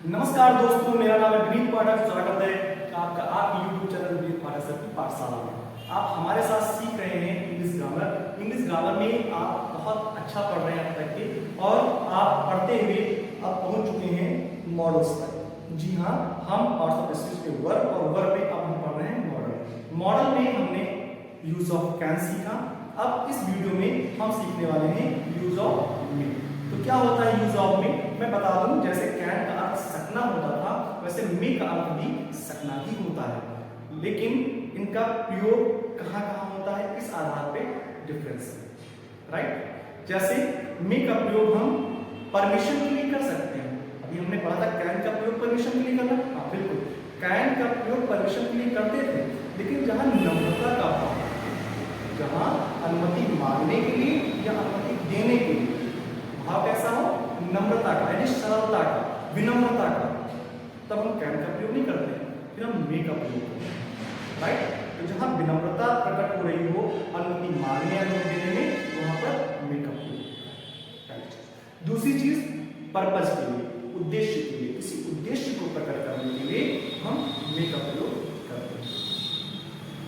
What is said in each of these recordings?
नमस्कार दोस्तों, मेरा नाम है विनीत पाठक। स्वागत है आपका आपके YouTube चैनल विनीत पाठक सर की पाठशाला में। आप हमारे साथ सीख रहे हैं इंग्लिश ग्रामर। इंग्लिश ग्रामर में आप बहुत अच्छा पढ़ रहे हैं अब तक के, और आप पढ़ते हुए अब पहुंच चुके हैं मॉडल्स तक। जी हाँ, हम पार्ट्स ऑफ स्पीच के वर्ब और वर्ब में अब हम पढ़ रहे हैं मॉडल। मॉडल में हमने यूज ऑफ कैन सीखा। अब इस वीडियो में हम सीखने वाले हैं यूज ऑफ मे। तो क्या होता है यूज ऑफ मे, मैं बता दूं। जैसे कैन का अर्थ सकना होता था, वैसे मे का अर्थ भी सकना ही होता है, लेकिन इनका प्रयोग कहाँ कहाँ होता है इस आधार पे डिफरेंस है, राइट। जैसे मे का प्रयोग हम परमिशन के लिए कर सकते हैं। अभी हमने पढ़ा था कैन का प्रयोग परमिशन के लिए करना। हाँ बिल्कुल, कैन का प्रयोग परमिशन के लिए करते थे, लेकिन जहां नम्रता का भाव, जहां अनुमति मांगने के लिए या अनुमति देने के लिए भाव कैसा हो, नम्रता का, यानी सरलता का, विनम्रता का, तब हम कैन का प्रयोग नहीं करते हैं, फिर हम मे का प्रयोग करते हैं, राइट। तो जहां विनम्रता प्रकट हो रही हो अनुमति मांगने या देने में, वहां पर मे का प्रयोग, राइट। दूसरी चीज, पर्पज के लिए, उद्देश्य के लिए, किसी उद्देश्य को प्रकट करने के लिए हम मे का प्रयोग करते हैं,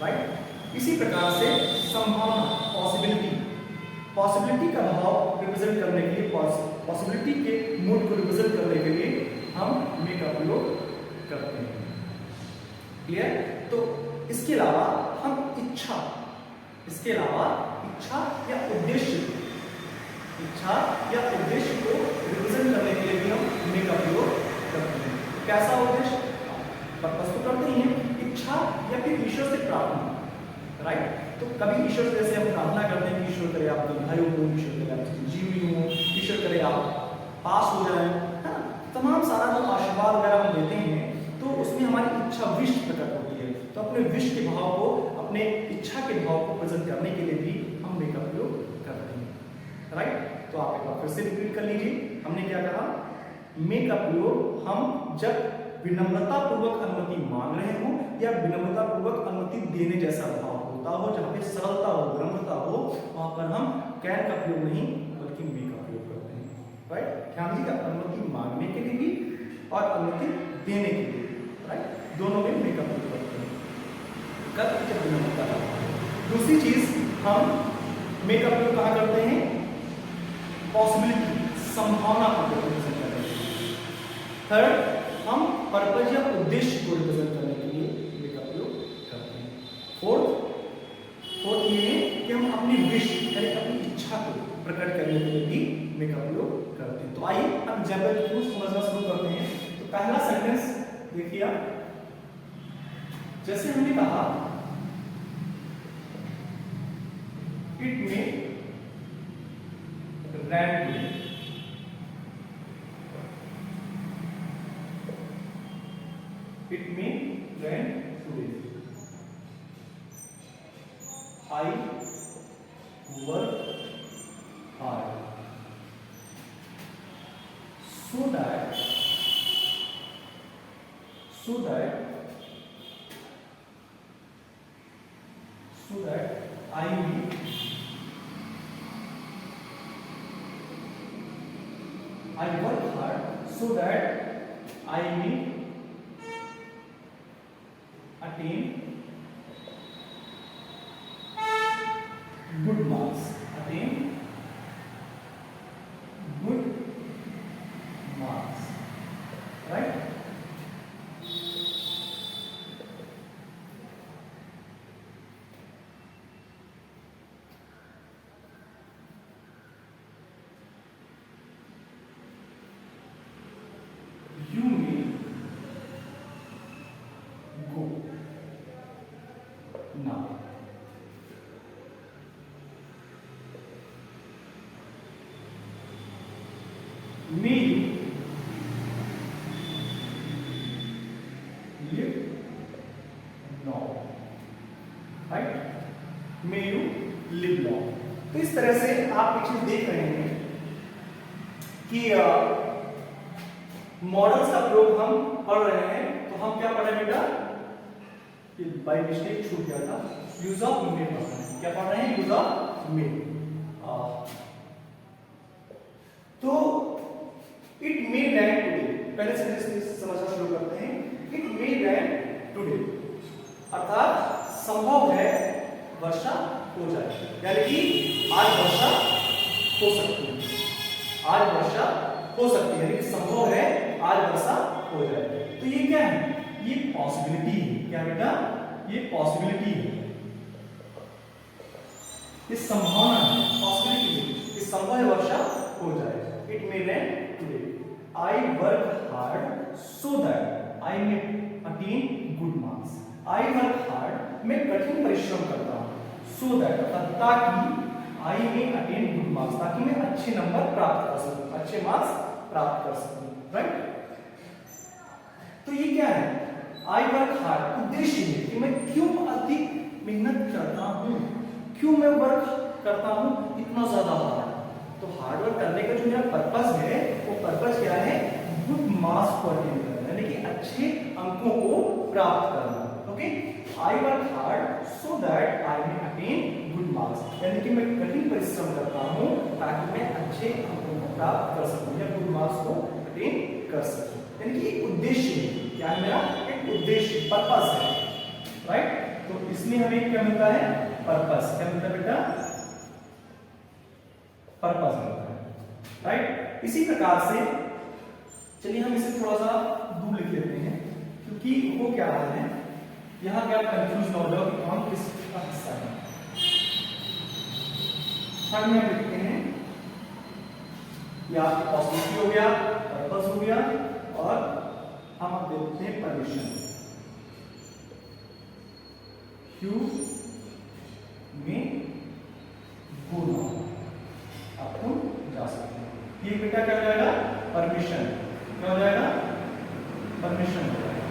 राइट। इसी प्रकार से संभावना, पॉसिबिलिटी, पॉसिबिलिटी का भाव रिप्रेजेंट करने के लिए, पॉसिबिलिटी के मूड को रिप्रेजेंट करने के लिए हम मे का प्रयोग करते हैं। क्लियर। तो इसके अलावा हम इच्छा, इसके अलावा इच्छा या उद्देश्य, इच्छा या उद्देश्य को रिप्रेजेंट करने के लिए भी हम मे का प्रयोग करते हैं। कैसा उद्देश्य, पर्पस तो करते ही हैं, इच्छा या फिर ईश्वर से प्रार्थना, राइट। तो कभी ईश्वर से जैसे हम प्रार्थना करते हैं कि ईश्वर करे आप दीर्घायु हो, ईश्वर करे आप जीवी हो, ईश्वर करे आप पास हो जाए, है ना। तमाम सारा जो आशीर्वाद वगैरह हम देते हैं, तो उसमें हमारी इच्छा, विश प्रकट होती है। तो अपने विश के भाव को, अपने इच्छा के भाव को प्रेजेंट करने के लिए भी हम मे का प्रयोग करते हैं, राइट। तो आप एक बार फिर से रिपीट कर लीजिए। हमने क्या कहा, मे का प्रयोग हम जब विनम्रता पूर्वक अनुमति मांग रहे हो या विनम्रता पूर्वक अनुमति देने जैसा भाव होता हो, जहां पे सरलता हो, विनम्रता हो, वहां पर हम कैन का प्रयोग नहीं बल्कि मे का प्रयोग करते हैं, राइट। ध्यान दीजिएगा, अनुमति मांगने के लिए भी और अनुमति देने के लिए, राइट, दोनों में मे का प्रयोग करते हैं। कब, जब विनम्रता का। दूसरी चीज, हम मे का प्रयोग कहां करते हैं, पॉसिबिलिटी, संभावना को रिप्रेजेंट करने के लिए। थर्ड, हम पर्पज या उद्देश्य को रिप्रेजेंट करने के लिए मे का प्रयोग करते हैं। फोर्थ ये है कि हम अपनी विश यानी अपनी इच्छा को प्रकट करने के लिए भी मे का प्रयोग करते हैं। तो आइए हम एग्जाम्पल के थ्रू समझना शुरू करते हैं। तो पहला सेंटेंस देखिए आप, जैसे हमने कहा it may rain today, it may rain today. I work hard so that I may I work hard so that I may attain good marks, attain good marks, right. You may go now. May you live now, right? May you live long. तो इस तरह से आप एक चीज देख रहे हैं कि मॉडल्स का प्रयोग हम पढ़ रहे हैं। तो हम क्या पढ़ रहे हैं बेटा, बाय मिस्टेक छूट गया था, यूज ऑफ मे पढ़ रहे हैं। क्या पढ़ रहे हैं, यूज ऑफ मे। तो इट मे रैन टुडे, पहले सेंटेंस में समझना शुरू करते हैं। इट मे रेन टुडे, अर्थात संभव है वर्षा हो जाए, यानी कि आज वर्षा हो सकती है, आज वर्षा हो सकती है, यानी कि संभव है आज वर्षा हो जाए। तो ये क्या है? ये पॉसिबिलिटी है। क्या बेटा? ये पॉसिबिलिटी है, ये संभावना है, पॉसिबिलिटी है कि संभव है वर्षा हो जाए। It may rain today. I work hard so that I may attain good marks. I work hard, मैं कठिन परिश्रम करता हूं, सो दैट ताकि, आई मे अटेन गुड मार्क्स, ताकि मैं अच्छे नंबर प्राप्त कर सकूं, अच्छे मार्क्स प्राप्त कर सकूं, राइट? तो ये क्या है? आई वर्क हार्ड, उद्देश्य है कि मैं क्यों अधिक मेहनत करता हूं, क्यों मैं वर्क करता हूं इतना ज्यादा हार्ड। तो हार्ड वर्क करने का जो मेरा पर्पस है, वो पर्पस क्या है? गुड मार्क्स को अटेन करना, यानी कि अच्छे अंकों को प्राप्त करना। Okay, I work hard so that I may attain good marks, यानी कि मैं कठिन परिश्रम करता हूं ताकि मैं अच्छे अंकों को प्राप्त कर सकूं या गुड मार्क्स को अटेन कर सकूं, यानी कि एक उद्देश्य है। क्या है मेरा? एक उद्देश्य, पर्पस है, राइट? तो इसमें हमें क्या मिलता है? पर्पस। क्या मिलता है बेटा? पर्पस मिलता है, राइट? इसी प्रकार से चलिए हम इसे थोड़ा सा दूर लिख लेते हैं, क्योंकि वो क्या है, यहां क्या कंफ्यूज ना हो जाओ कि कौन किसका हिस्सा है। थर्ड में लिखते हैं, या पॉसिबिलिटी हो गया, पर्पस हो गया, और हम अब देखते हैं परमिशन। यू में गो नाउ, अब तुम जा सकते हो। ये बेटा क्या हो जाएगा? परमिशन। क्या हो जाएगा? परमिशन हो जाएगा,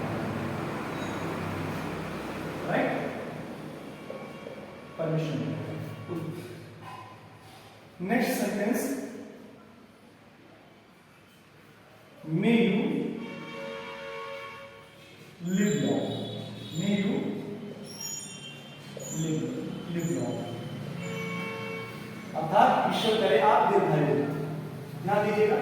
right? Permission. Next sentence, may you live long, may you live long, अर्थात ईश्वर करे आप दीर्घायु। ध्यान दीजिएगा,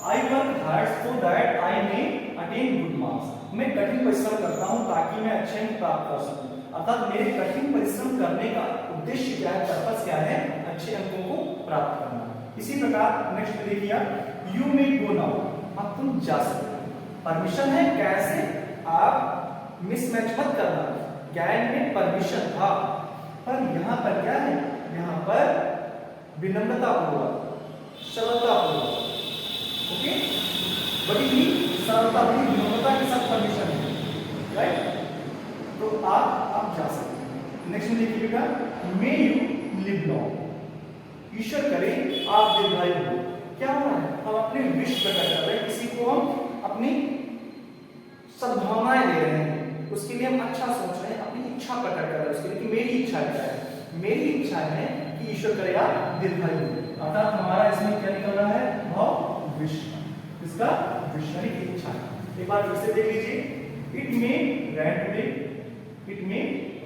I work hard so that I may attain good marks, मैं कठिन परिश्रम करता हूं ताकि मैं अच्छे अंक प्राप्त कर सकूं, अर्थात मेरे कठिन परिश्रम करने का उद्देश्य क्या है, पर्पस क्या है? अच्छे अंकों को प्राप्त करना। इसी प्रकार नेक्स्ट देखिए, यू मे गो नाउ, अब तुम जा सकते हो। परमिशन है, कैसे? आप मिसमैच मत करना, ज्ञान में परमिशन था, पर यहां पर क्या है? यहां पर विनम्रता पूर्वक, सरलता पूर्वक, ओके, बड़ी ही सरलता, बड़ी विनम्रता के साथ परमिशन है, राइट? तो आप जा सकते हैं। नेक्स्ट में देखिएगा, मे यू लिव लॉन्ग, ईश्वर करे आप दीर्घायु हो। क्या हो रहा है? हम अपने विश प्रकट कर रहे हैं, किसी को हम अपनी सद्भावनाएं दे रहे हैं, उसके लिए हम अच्छा सोच रहे हैं, अपनी इच्छा प्रकट कर रहे हैं उसके लिए कि मेरी इच्छा क्या है? मेरी इच्छा है कि ईश्वर करेगा दीर्घायु, अर्थात हमारा इसमें क्या निकल रहा है? भाव विश, इसका विश यानी कि इच्छा। एक बार फिर से देख लीजिए, it may rain today, it may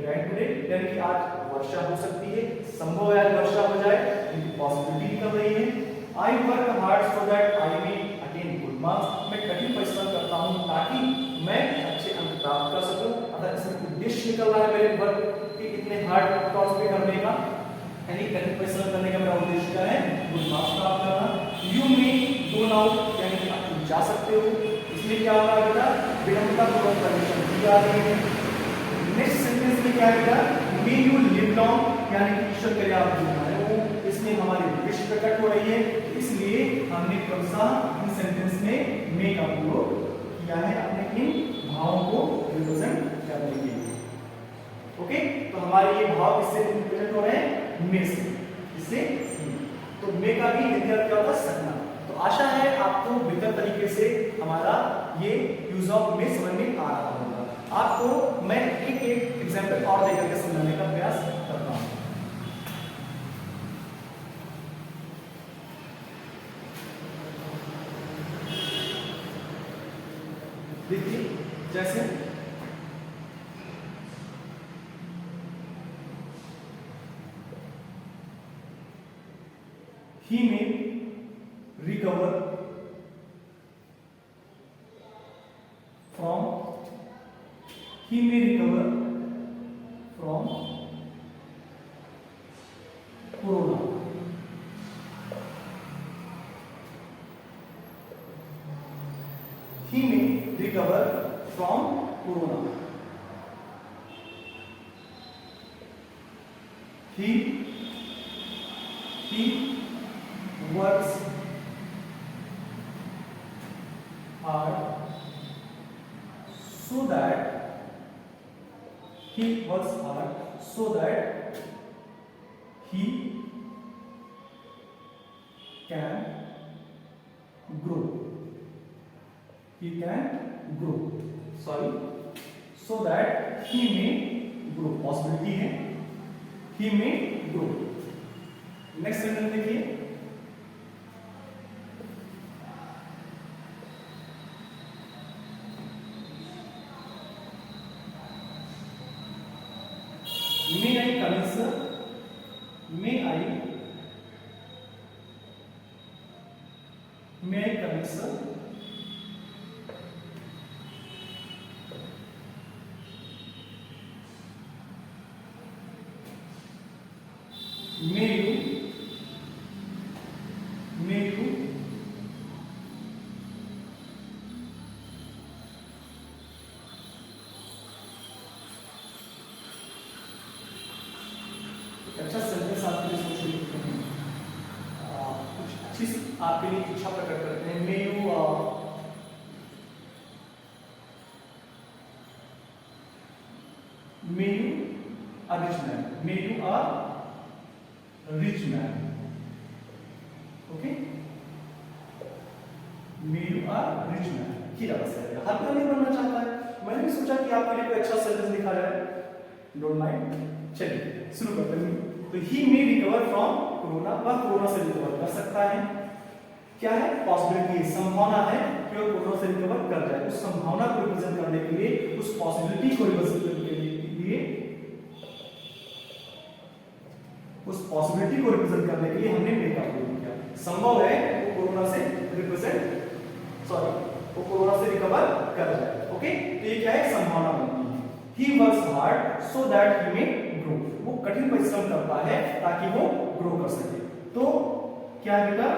rain today, यानी कि आज वर्षा हो सकती है, संभव है आज वर्षा हो जाए, इनकी पॉसिबिलिटी निकल रही है। I work hard so that I may attain good marks, मैं कठिन परिश्रम करता हूं ताकि मैं अच्छे अंक प्राप्त कर सकूं, अर्थात इसमें उद्देश्य निकल रहा है मेरे वर्क के इतने हार्ड टॉस्क पे करने का, यानी कठिन परिश्रम करने का मेरा उद्देश्य क्या है? गुड मार्क्स प्राप्त करना। यू मे गो नाउ, यानी कि आप जा सकते हो, इसमें क्या होगा बेटा? विनम्रता पूर्वक परमिशन दी जा रही है। नेक्स्ट सेंटेंस में क्या है? मे यू लिव लॉन्ग, यानी कि ईश्वर करे आप दीर्घायु हो, इसमें हमारी विश प्रकट हो रही है, इसलिए हमने क्रमशः इन सेंटेंस में मे का प्रयोग किया है अपने इन भावों को रिप्रेजेंट करने के लिए। ओके, तो हमारे ये भाव किससे रिप्रेजेंट हो रहे हैं? मे से, इससे। तो मे का भी हिंदी अर्थ क्या होता है? सकना। तो आशा है आपको बेहतर तरीके से हमारा ये यूज ऑफ मे समझ में आ रहा होगा। आपको मैं एक एक एग्जांपल और देकर के समझाने का प्रयास करता हूं। देखिए, जैसे he may recover from he may recover from corona. He may recover from corona. He works hard so that he can grow. He can grow. Sorry. So that he may grow. Possibility है. He may grow. Next sentence देखिए. May I come in, sir? May I come in, sir? May you अच्छा sentence आपके लिए सोच लिखते हैं. कुछ अच्छी आपके लिए इच्छा प्रकट करते हैं. May you a rich man. May you a rich man. Okay? May you a rich man. ये ज्यादा सही है. हर कोई नहीं बनना चाहता है. मैंने भी सोचा कि आपके लिए कोई अच्छा सेंटेंस लिखा जाए. Don't mind. चलिए शुरू करते हैं. तो ही मे रिकवर फ्रॉम कोरोना. वह कोरोना से रिकवर कर सकता है. क्या है? पॉसिबिलिटी, संभावना है कि वह कोरोना से रिकवर कर जाए. उस संभावना को रिप्रेजेंट करने के लिए, उस पॉसिबिलिटी को रिप्रेजेंट करने के लिए उस पॉसिबिलिटी को रिप्रेजेंट करने के लिए हमने मे का प्रयोग किया. संभव है वो कोरोना से रिकवर कर जाए. ओके, तो ये क्या है? संभावना बनती है. He works hard so that he may grow. वो कठिन परिश्रम करता है ताकि वो ग्रो कर सके. तो क्या बेटा?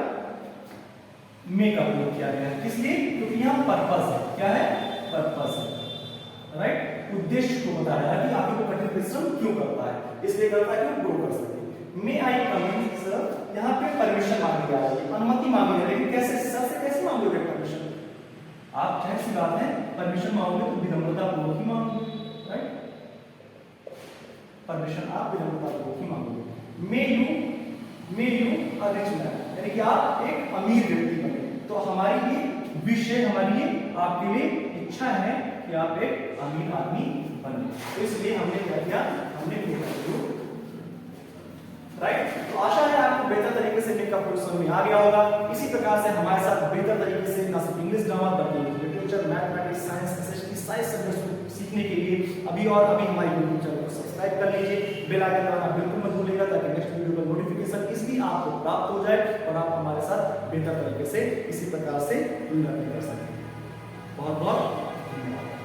मे का प्रयोग किया गया है. किस लिए? क्योंकि यहाँ पर्पस है. क्या है? पर्पस है. राइट? उद्देश्य को बताया है कि आगे वो कठिन परिश्रम क्यों करता है. इसलिए करता है कि वो ग्रो कर सके. मे आई कम इन, सर? यहाँ पे परमिशन मांगी जा रही है, अनुमति मांगी जा रही है. कैसे? सर से कैसे मांगोगे परमिशन? आप जाहिर सी बात है परमिशन मांगोगे तो विनम्रता पूर्वक ही मांगोगे. राइट? परमिशन आप विनम्रता पूर्वक ही मांगोगे. May you a rich man, यानी कि आप एक अमीर व्यक्ति बने. तो हमारी ये विश है, हमारी ये आपके लिए इच्छा है कि आप एक अमीर आदमी बने. तो इसलिए हमने क्या किया? हमने राइट. तो आशा है आपको बेहतर तरीके से मेक का प्रयोग समझ में आ गया होगा. इसी प्रकार से हमारे साथ बेहतर तरीके से ना सिर्फ इंग्लिश ग्रामर बल्कि लिटरेचर, मैथमेटिक्स, साइंस, एसएसटी सारे सब्जेक्ट्स को सीखने के लिए अभी हमारे यूट्यूब चैनल को सब्सक्राइब कर लीजिए. बेल आइकन दबाना बिल्कुल मत भूलिएगा ताकि नेक्स्ट वीडियो का नोटिफिकेशन इसलिए आपको प्राप्त हो जाए और आप हमारे साथ बेहतर तरीके से इसी प्रकार से लर्निंग कर सकें. बहुत बहुत धन्यवाद.